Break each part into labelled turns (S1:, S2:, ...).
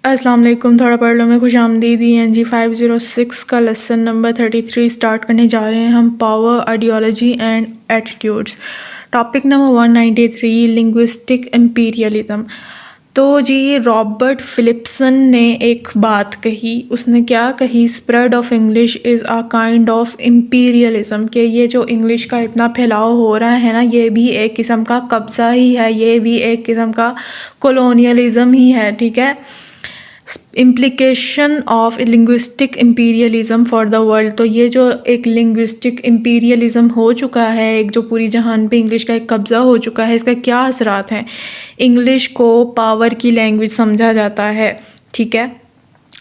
S1: अस्सलाम वालेकुम। थोड़ा पढ़ लो में खुशामदीद। ENG 506 का लेसन नंबर 33 स्टार्ट करने जा रहे हैं हम। Power, ideology and attitudes. Topic number 193, linguistic imperialism. तो जी रॉबर्ट फिलिप्सन ने एक बात कही। उसने क्या कही? Spread of English is a kind of imperialism. कि ये जो इंग्लिश का इतना फैलाव हो रहा है ना, ये भी एक किस्म का कब्ज़ा ही है, ये भी एक किस्म का कॉलोनियलिज्म ही है। ठीक है। Implication of linguistic imperialism for the world. तो ये जो एक लिंग्विस्टिक इम्पीरियलिज्म हो चुका है, एक जो पूरी जहान पे इंग्लिश का एक कब्ज़ा हो चुका है, इसका क्या असरात हैं? इंग्लिश को पावर की लैंग्वेज समझा जाता है। ठीक है।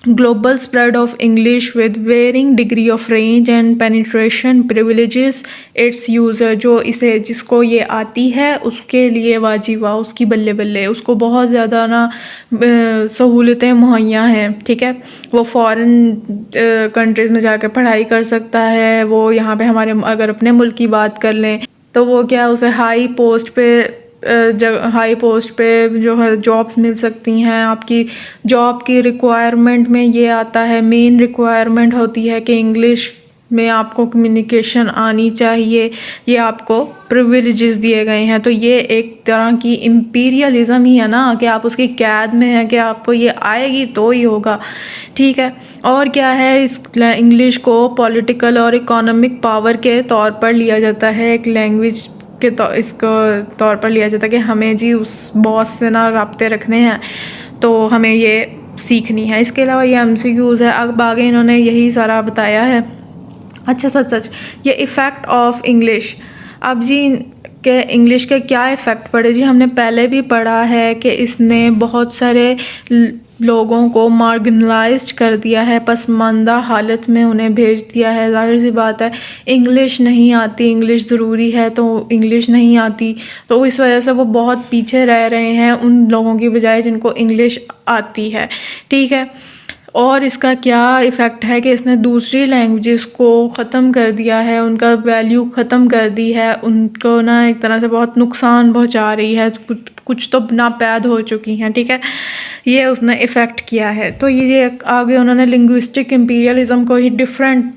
S1: Global spread of English with varying degree of range and penetration privileges its user. जो इसे जिसको ये आती है उसके लिए वाजिब वाह, उसकी बल्ले बल्ले, उसको बहुत ज़्यादा ना सहूलतें मुहैया हैं। ठीक है। वो फ़ॉरेन कंट्रीज़ में जाकर पढ़ाई कर सकता है। वो यहाँ पे हमारे अगर अपने मुल्क की बात कर लें तो वो क्या उसे हाई पोस्ट पे जो है जॉब्स मिल सकती हैं। आपकी जॉब की रिक्वायरमेंट में ये आता है, मेन रिक्वायरमेंट होती है कि इंग्लिश में आपको कम्युनिकेशन आनी चाहिए। ये आपको प्रिविलेजेस दिए गए हैं। तो ये एक तरह की इम्पीरियलिज्म ही है ना, कि आप उसकी कैद में हैं कि आपको ये आएगी तो ही होगा। ठीक है। और क्या है, इस इंग्लिश को पॉलिटिकल और इकोनॉमिक पावर के तौर पर लिया जाता है, एक लैंग्वेज के इसको तौर पर लिया जाता है कि हमें जी उस बॉस से ना राब्ते रखने हैं, तो हमें ये सीखनी है। इसके अलावा ये MCQs है। अब आगे इन्होंने यही सारा बताया है। अच्छा सच ये इफ़ेक्ट ऑफ इंग्लिश। अब जी के इंग्लिश के क्या इफ़ेक्ट पड़े जी? हमने पहले भी पढ़ा है कि इसने बहुत सारे लोगों को मार्जिनलाइज्ड कर दिया है, पसमानदा हालत में उन्हें भेज दिया है। जाहिर सी बात है, इंग्लिश नहीं आती, इंग्लिश ज़रूरी है तो इंग्लिश नहीं आती, तो इस वजह से वो बहुत पीछे रह रहे हैं उन लोगों की बजाय जिनको इंग्लिश आती है। ठीक है। और इसका क्या इफ़ेक्ट है कि इसने दूसरी लैंग्वेजेस को ख़त्म कर दिया है, उनका वैल्यू ख़त्म कर दी है, उनको ना एक तरह से बहुत नुकसान पहुंचा रही है। कुछ तो नापैद हो चुकी हैं। ठीक है। ये उसने इफ़ेक्ट किया है। तो ये आगे उन्होंने लिंग्विस्टिक इम्पीरियलिज्म को ही डिफरेंट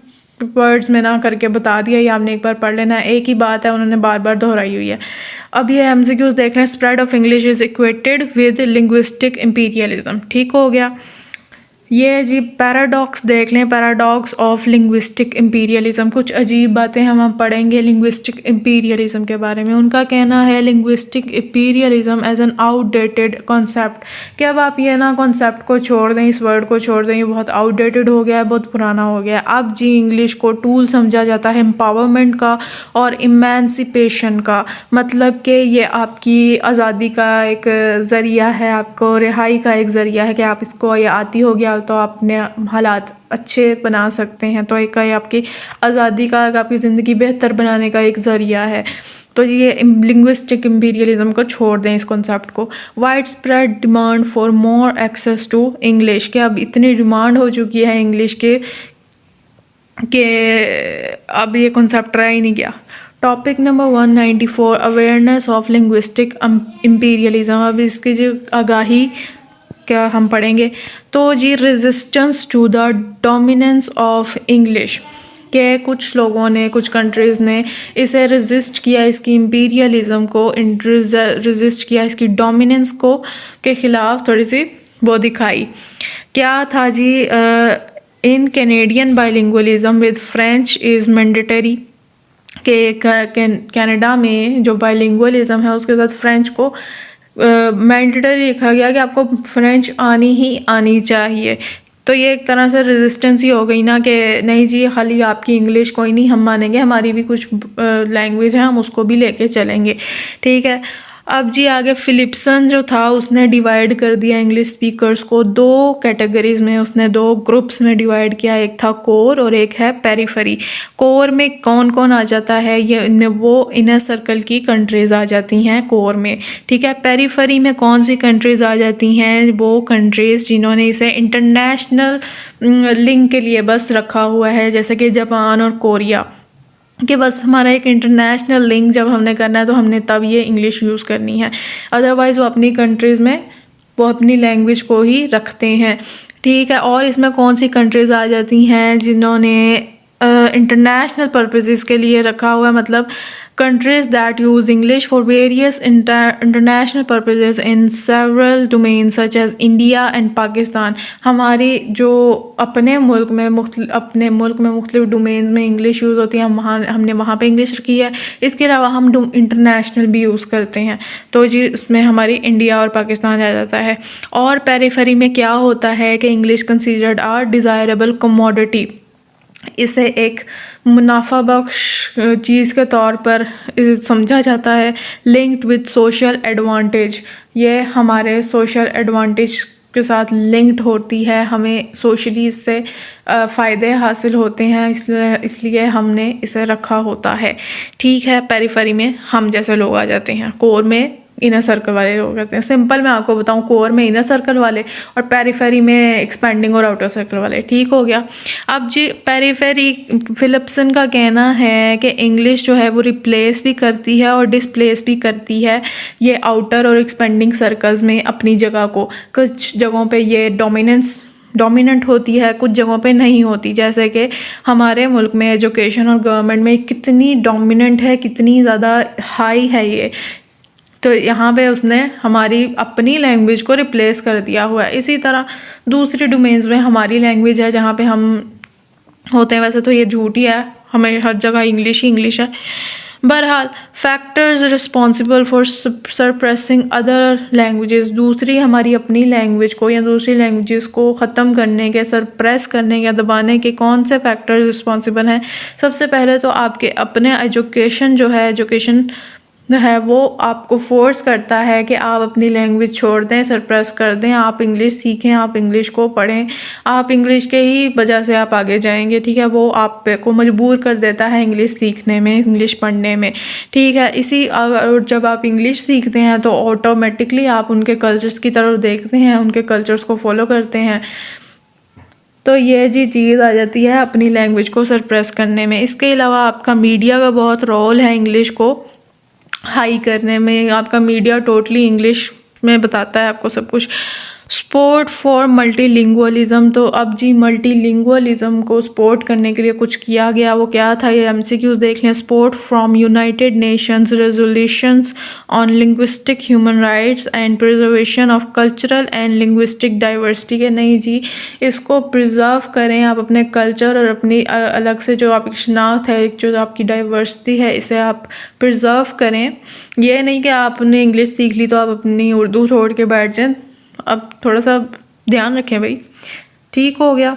S1: वर्ड्स में ना करके बता दिया। ये आपने एक बार पढ़ लेना, एक ही बात है, उन्होंने बार बार दोहराई हुई है। अब ये MCQs देख लें। Spread of English is equated with linguistic imperialism. ठीक हो गया। ये जी पैराडॉक्स देख लें, पैराडॉक्स ऑफ लिंग्विस्टिक इम्पीरियलिज्म। कुछ अजीब बातें हम पढ़ेंगे लिंग्विस्टिक इम्पीरियलिज्म के बारे में। उनका कहना है linguistic imperialism as an outdated concept, कि अब आप ये ना कॉन्सेप्ट को छोड़ दें, इस वर्ड को छोड़ दें, ये बहुत आउटडेटेड हो गया है, बहुत पुराना हो गया है। अब जी इंग्लिश को टूल समझा जाता है एम्पावरमेंट का और इमेंसिपेशन का। मतलब कि ये आपकी आज़ादी का एक ज़रिया है, आपको रिहाई का एक ज़रिया है कि आप इसको ये आती हो गया तो अपने हालात अच्छे बना सकते हैं। तो एक आपकी आज़ादी का, आपकी ज़िंदगी बेहतर बनाने का एक ज़रिया है। तो ये लिंग्विस्टिक इम्पीरियलिज्म को छोड़ दें, इस कॉन्सेप्ट को। Wide spread demand for more access to English, के अब इतनी डिमांड हो चुकी है इंग्लिश के कि अब ये कॉन्सेप्ट रह ही नहीं गया। Topic number 194, awareness of linguistic imperialism. अब इसकी जो आगाही क्या हम पढ़ेंगे, तो जी resistance to the dominance of English, के कुछ लोगों ने, कुछ कंट्रीज़ ने इसे रेजिस्ट किया, इसकी इम्पीरियलिज्म को रेजिस्ट किया, इसकी डोमिनेंस को के ख़िलाफ़ थोड़ी सी वो दिखाई। क्या था जी? In Canadian bilingualism with French is mandatory, के कनाडा में जो बाइलिंगुअलिज्म है उसके साथ फ्रेंच को मैंडेटरी लिखा गया कि आपको फ्रेंच आनी ही आनी चाहिए। तो ये एक तरह से रेजिस्टेंस ही हो गई ना, कि नहीं जी खाली आपकी इंग्लिश कोई नहीं, हम मानेंगे, हमारी भी कुछ लैंग्वेज है, हम उसको भी लेके चलेंगे। ठीक है। अब जी आगे फिलिप्सन जो था उसने डिवाइड कर दिया इंग्लिश स्पीकर्स को दो कैटेगरीज में, उसने दो ग्रुप्स में डिवाइड किया। एक था कोर और एक है पेरिफेरी। कोर में कौन कौन आ जाता है? ये इनमें वो इनर सर्कल की कंट्रीज़ आ जाती हैं कोर में। ठीक है। पेरिफेरी में कौन सी कंट्रीज़ आ जाती हैं? वो कंट्रीज़ जिन्होंने इसे इंटरनेशनल लिंक के लिए बस रखा हुआ है, जैसे कि जापान और कोरिया, कि बस हमारा एक इंटरनेशनल लिंक जब हमने करना है तो हमने तब ये इंग्लिश यूज़ करनी है, अदरवाइज़ वो अपनी कंट्रीज़ में वो अपनी लैंग्वेज को ही रखते हैं, ठीक है। और इसमें कौन सी कंट्रीज़ आ जाती हैं जिन्होंने इंटरनेशनल पर्पसेस के लिए रखा हुआ है, मतलब countries that use English for various international purposes in several domains such as India and Pakistan। हमारी जो अपने मुल्क में मुख्तलिफ डोमेन्स में इंग्लिश यूज़ होती है, हमने वहाँ पे इंग्लिश रखी है। इसके अलावा हम इंटरनेशनल भी यूज़ करते हैं, तो जी उसमें हमारी इंडिया और पाकिस्तान आ जाता है। और पेरिफेरी में क्या होता है कि English considered are desirable commodity, इसे एक मुनाफा बख्श चीज़ के तौर पर समझा जाता है। लिंक्ड विद सोशल एडवांटेज, ये हमारे सोशल एडवांटेज के साथ लिंक्ड होती है, हमें सोशली इससे फ़ायदे हासिल होते हैं, इसलिए हमने इसे रखा होता है, ठीक है। पेरिफेरी में हम जैसे लोग आ जाते हैं, कोर में इनर सर्कल वाले लोग रहते हैं। सिंपल मैं आपको बताऊं, कोर में इनर सर्कल वाले और पेरिफेरी में एक्सपेंडिंग और आउटर सर्कल वाले, ठीक हो गया। अब जी पेरिफेरी, फिलिप्सन का कहना है कि इंग्लिश जो है वो रिप्लेस भी करती है और डिसप्लेस भी करती है ये आउटर और एक्सपेंडिंग सर्कल्स में अपनी जगह को। कुछ जगहों पे ये डोमिनेंट होती है, कुछ जगहों पे नहीं होती। जैसे कि हमारे मुल्क में एजुकेशन और गवर्नमेंट में कितनी डोमिनेंट है, कितनी ज़्यादा हाई है ये, तो यहाँ पे उसने हमारी अपनी लैंग्वेज को रिप्लेस कर दिया हुआ है। इसी तरह दूसरी डोमेन्स में हमारी लैंग्वेज है जहाँ पे हम होते हैं, वैसे तो ये झूठ ही है, हमें हर जगह इंग्लिश ही इंग्लिश है। बहरहाल factors responsible for suppressing other languages, दूसरी हमारी अपनी लैंग्वेज को या दूसरी लैंग्वेजेस को ख़त्म करने के, सरप्रेस करने या दबाने के कौन से फैक्टर्स रिस्पॉन्सिबल हैं। सबसे पहले तो आपके अपने एजुकेशन जो है, एजुकेशन है वो आपको फोर्स करता है कि आप अपनी लैंग्वेज छोड़ दें, सरप्रेस कर दें, आप इंग्लिश सीखें, आप इंग्लिश को पढ़ें, आप इंग्लिश के ही वजह से आप आगे जाएंगे, ठीक है। वो आप को मजबूर कर देता है इंग्लिश सीखने में, इंग्लिश पढ़ने में, ठीक है। जब आप इंग्लिश सीखते हैं तो ऑटोमेटिकली आप उनके कल्चर्स की तरफ देखते हैं, उनके कल्चर्स को फॉलो करते हैं, तो ये जी चीज़ आ जाती है अपनी लैंग्वेज को सरप्रेस करने में। इसके अलावा आपका मीडिया का बहुत रोल है इंग्लिश को हाई करने में, आपका मीडिया टोटली इंग्लिश में बताता है आपको सब कुछ। सपोर्ट फॉर मल्टीलिंगुअलिज्म, तो अब जी मल्टीलिंगुअलिज्म को सपोर्ट करने के लिए कुछ किया गया, वो क्या था ये एमसीक्यूज देख लें। Support from United Nations resolutions on linguistic human rights and preservation of cultural and linguistic diversity, के नहीं जी इसको प्रिजर्व करें, आप अपने कल्चर और अपनी अलग से जो आपकी शनाख्त है, जो आपकी डाइवर्सिटी है, इसे आप प्रिजर्व करें। ये नहीं कि आपने इंग्लिश सीख ली तो आप अपनी उर्दू छोड़ के बैठ जाएं, अब थोड़ा सा ध्यान रखें भाई, ठीक हो गया।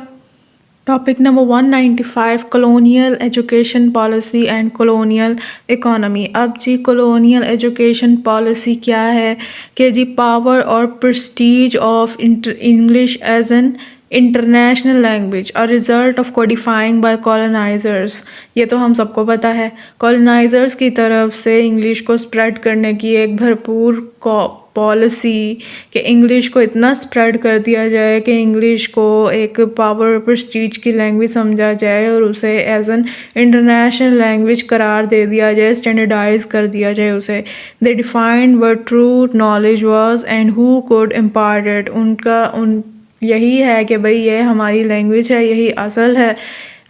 S1: Topic number 195, colonial education policy and colonial economy. अब जी कॉलोनियल एजुकेशन पॉलिसी क्या है कि जी पावर और prestige of English as an international language a result of codifying by colonisers, ये तो हम सबको पता है। कॉलोनाइजर्स की तरफ से इंग्लिश को स्प्रेड करने की एक भरपूर पॉलिसी कि इंग्लिश को इतना स्प्रेड कर दिया जाए कि इंग्लिश को एक पावर प्रेस्टीज की लैंग्वेज समझा जाए और उसे एज एन इंटरनेशनल लैंग्वेज करार दे दिया जाए, स्टैंडर्डाइज कर दिया जाए उसे। They defined what true knowledge was and who could impart it, यही है कि भाई ये हमारी लैंग्वेज है, यही असल है।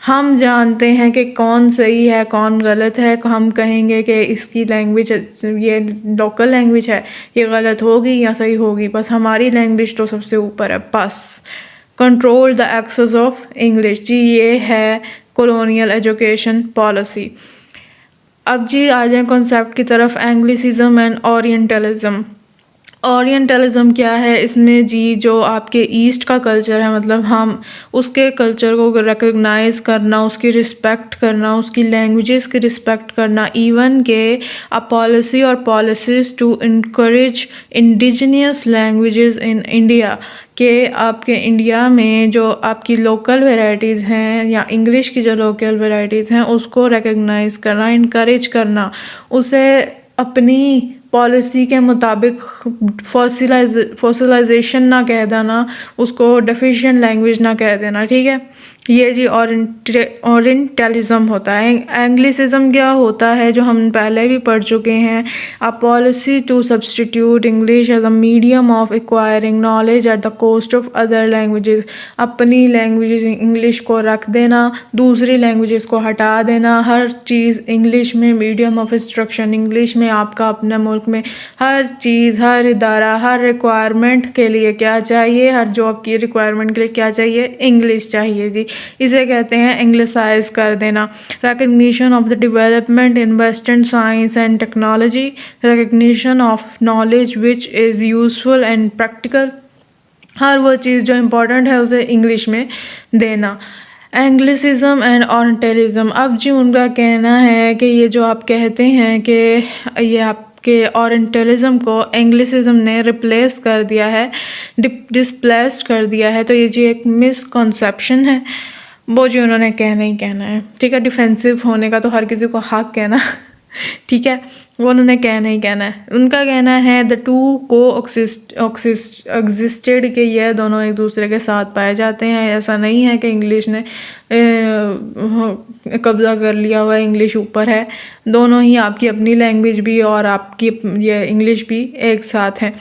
S1: हम जानते हैं कि कौन सही है कौन गलत है, हम कहेंगे कि इसकी लैंग्वेज ये लोकल लैंग्वेज है, ये गलत होगी या सही होगी, बस हमारी लैंग्वेज तो सबसे ऊपर है बस। Control the access of English, जी ये है कॉलोनियल एजुकेशन पॉलिसी। अब जी आ जाए कॉन्सेप्ट की तरफ, एंग्लिसिज्म एंड ओरिएंटलिज्म। ओरिएंटलिज्म क्या है, इसमें जी जो आपके ईस्ट का कल्चर है, मतलब हम उसके कल्चर को रिकग्नाइज़ करना, उसकी रिस्पेक्ट करना, उसकी लैंग्वेजेस की रिस्पेक्ट करना, इवन के अ पॉलिसी और policies to encourage indigenous languages in India, कि आपके इंडिया में जो आपकी लोकल वैरायटीज़ हैं या इंग्लिश की जो लोकल वैरायटीज़ हैं उसको रिकग्नाइज़ करना, इनकरेज करना, उसे अपनी पॉलिसी के मुताबिक फॉसिलाइजेशन ना कह देना, उसको डेफिशिएंट लैंग्वेज ना कह देना, ठीक है। ये जी ओरिएंटलिज्म होता है। एंग्लिसिज्म क्या होता है, जो हम पहले भी पढ़ चुके हैं। A policy to substitute English as a medium of acquiring knowledge at the cost of other languages. अपनी लैंग्वेज इंग्लिश को रख देना, दूसरी लैंग्वेजेस को हटा देना। हर चीज़ इंग्लिश में, मीडियम ऑफ इंस्ट्रक्शन इंग्लिश में। आपका अपने मुल्क में हर चीज़, हर इदारा, हर रिक्वायरमेंट के लिए क्या चाहिए, हर जॉब की रिक्वायरमेंट के लिए क्या चाहिए, इंग्लिश चाहिए जी। इसे कहते हैं एंग्लिसाइज कर देना। Recognition of the development in western science and technology, recognition of knowledge which is useful and practical. हर वो चीज़ जो इम्पोर्टेंट है उसे इंग्लिश में देना। एंग्लिसिज्म एंड ओरिएंटलिज्म, अब जी उनका कहना है कि ये जो आप कहते हैं कि ये आपके ओरिएंटलिज्म को एंग्लिसिज्म ने रिप्लेस कर दिया है, डिस्प्लेस कर दिया है, तो ये जी एक मिसकॉन्सेप्शन है। वो जी उन्होंने कहना ही कहना है, ठीक है। डिफेंसिव होने का तो हर किसी को हक कहना ठीक है, वो उन्होंने कहना ही कहना है। उनका कहना है द टू को एग्जिस्टेड, कि ये दोनों एक दूसरे के साथ पाए जाते हैं। ऐसा नहीं है कि इंग्लिश ने कब्ज़ा कर लिया हुआ है, इंग्लिश ऊपर है। दोनों ही, आपकी अपनी लैंग्वेज भी और आपकी ये इंग्लिश भी एक साथ हैं।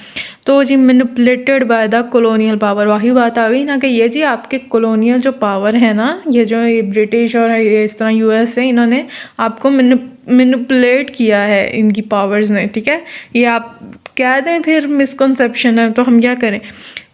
S1: तो जी manipulated by the colonial power, वही बात आ गई ना कि ये जी आपके कॉलोनियल जो पावर है ना, ये जो ये ब्रिटिश और ये इस तरह यूएस है, इन्होंने आपको मैनिपुलेट किया है, इनकी पावर्स ने, ठीक है। ये आप कह दें फिर मिसकॉन्सेप्शन है, तो हम क्या करें।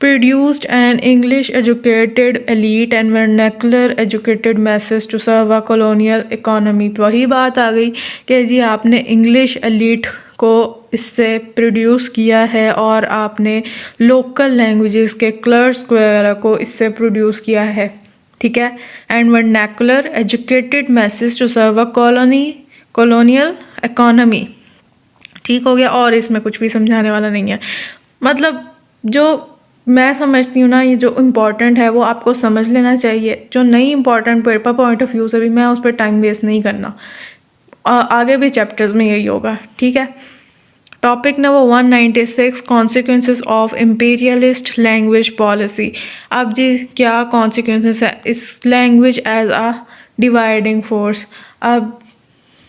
S1: Produced an English educated elite and vernacular educated masses to serve a colonial economy. तो वही बात आ गई कि जी आपने इंग्लिश एलीट को इससे प्रोड्यूस किया है और आपने लोकल लैंग्वेजेस के क्लर्क्स वगैरह को इससे प्रोड्यूस किया है, ठीक है। And vernacular educated masses to serve a colonial economy, ठीक हो गया। और इसमें कुछ भी समझाने वाला नहीं है। मतलब जो मैं समझती हूँ ना, ये जो इम्पोर्टेंट है वो आपको समझ लेना चाहिए। जो नहीं important paper point of view से भी मैं उस पर टाइम वेस्ट नहीं करना। आगे भी चैप्टर्स में यही होगा, ठीक है। Topic number 196, consequences of imperialist language policy. अब जी क्या कॉन्सिक्वेंसेस है इस language as a dividing force. अब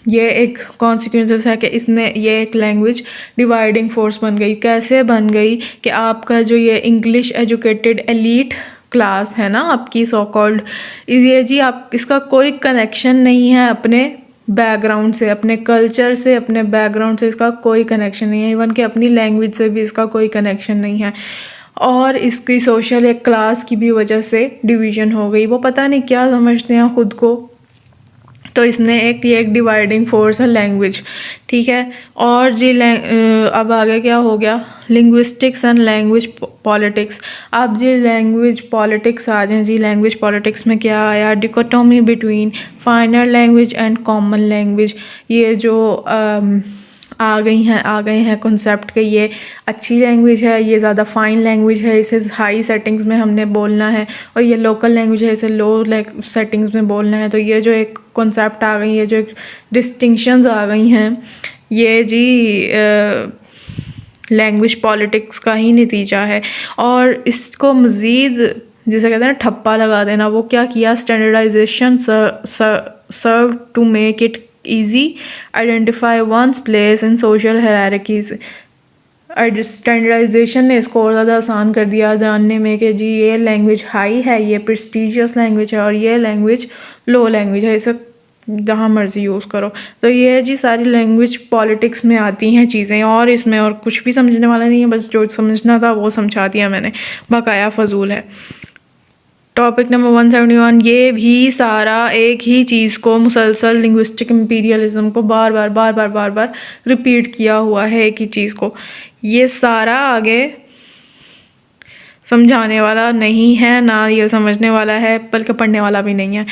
S1: ये एक कॉन्सिक्वेंसेस है कि इसने, ये एक लैंग्वेज डिवाइडिंग फोर्स बन गई। कैसे बन गई कि आपका जो ये इंग्लिश एजुकेटेड एलीट क्लास है ना आपकी, सो कॉल्ड, ये जी आप, इसका कोई कनेक्शन नहीं है अपने बैकग्राउंड से, अपने कल्चर से, अपने बैकग्राउंड से इसका कोई कनेक्शन नहीं है। इवन कि अपनी लैंग्वेज से भी इसका कोई कनेक्शन नहीं है। और इसकी सोशल एक क्लास की भी वजह से डिवीज़न हो गई। वो पता नहीं क्या समझते हैं खुद को, तो इसने ये एक डिवाइडिंग फोर्स है लैंग्वेज, ठीक है। और जी अब आगे क्या हो गया, लिंग्विस्टिक्स एंड लैंग्वेज पॉलिटिक्स। अब जी लैंग्वेज पॉलिटिक्स आ जाए जी। लैंग्वेज पॉलिटिक्स में क्या आया, dichotomy between final language and common language. ये जो आ गए हैं कॉन्सेप्ट के ये अच्छी लैंग्वेज है, ये ज़्यादा फाइन लैंग्वेज है, इसे हाई सेटिंग्स में हमने बोलना है, और ये लोकल लैंग्वेज है, इसे लो सेटिंग्स में बोलना है। तो ये जो एक कॉन्सेप्ट आ गई है, जो एक डिस्टिंक्शंस आ गई हैं, ये जी लैंग्वेज पॉलिटिक्स का ही नतीजा है। और इसको मज़ीद जिसे कहते हैं ठप्पा लगा देना, वो क्या किया, standardization serve to make it easy identify one's place in social hierarchies। Standardization ने इसको और ज़्यादा आसान कर दिया जानने में कि जी ये लैंग्वेज हाई है, ये प्रेस्टिजियस लैंग्वेज है, और ये लैंग्वेज लो लैंग्वेज है, इसे जहाँ मर्जी यूज़ करो। तो ये जी सारी लैंग्वेज पॉलिटिक्स में आती हैं चीज़ें, और इसमें और कुछ भी समझने वाला नहीं है, बस जो समझना था वो समझा दिया मैंने, बकाया फजूल है। टॉपिक नंबर 171, ये भी सारा एक ही चीज़ को मुसलसल लिंग्विस्टिक इम्पीरियलिज्म को बार बार रिपीट किया हुआ है, एक ही चीज़ को। ये सारा आगे समझाने वाला नहीं है, ना ये समझने वाला है, बल्कि पढ़ने वाला भी नहीं है।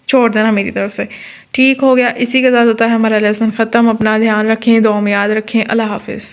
S1: छोड़ देना मेरी तरफ से, ठीक हो गया। इसी के साथ होता है हमारा लेसन ख़त्म। अपना ध्यान रखें, दुआ में याद रखें। अल्लाह हाफिज़।